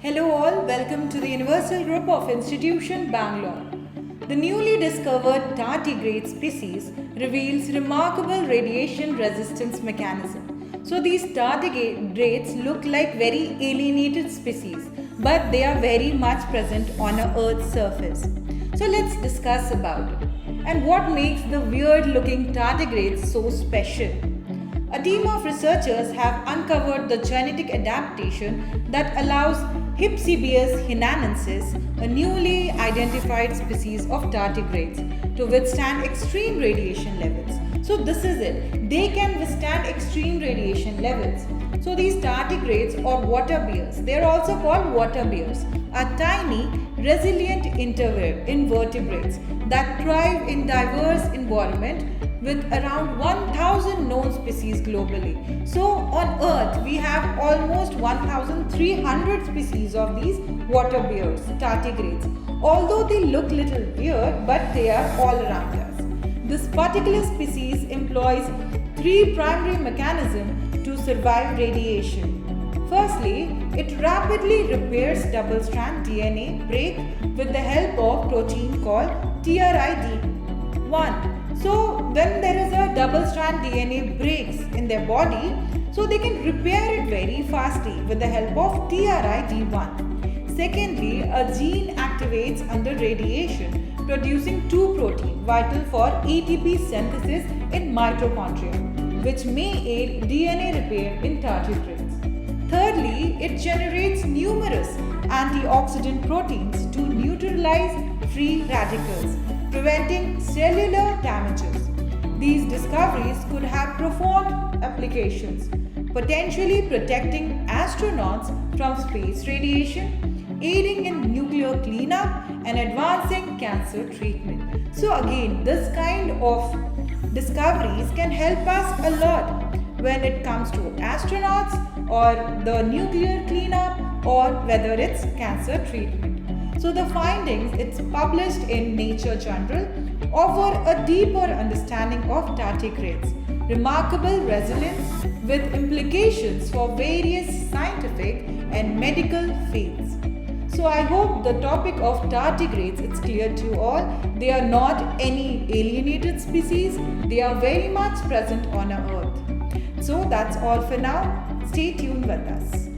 Hello all, welcome to the Universal Group of Institution Bangalore. The newly discovered tardigrade species reveals remarkable radiation resistance mechanism. So these tardigrades look like very alienated species, but they are very much present on a Earth's surface. So let's discuss about it and what makes the weird looking tardigrades so special. A team of researchers have uncovered the genetic adaptation that allows Hypsibius henanensis, a newly identified species of tardigrades, to withstand extreme radiation levels. So this is it. They can withstand extreme radiation levels. So these tardigrades or water bears, they are also called water bears, are tiny, resilient invertebrates that thrive in diverse environment with around 1000 known species globally. So on Earth, we have almost 1300 species of these water bears, tardigrades. Although they look little weird, but they are all around us. This particular species employs three primary mechanisms to survive radiation. Firstly, it rapidly repairs double-strand DNA break with the help of protein called TRID1. So when there is a double-strand DNA breaks in their body, so they can repair it very fastly with the help of TRID1. Secondly, a gene activates under radiation, producing two proteins vital for ATP synthesis in mitochondria, which may aid DNA repair in tardigrades. Thirdly, it generates numerous antioxidant proteins to neutralize free radicals, preventing cellular damages. These discoveries could have profound applications, potentially protecting astronauts from space radiation, aiding in nuclear cleanup, and advancing cancer treatment. So again, this kind of discoveries can help us a lot when it comes to astronauts or the nuclear cleanup or whether it's cancer treatment. So the findings, it's published in Nature Journal, offer a deeper understanding of tardigrades, remarkable resilience with implications for various scientific and medical fields. So I hope the topic of tardigrades is clear to you all. They are not any alienated species. They are very much present on our Earth. So that's all for now. Stay tuned with us.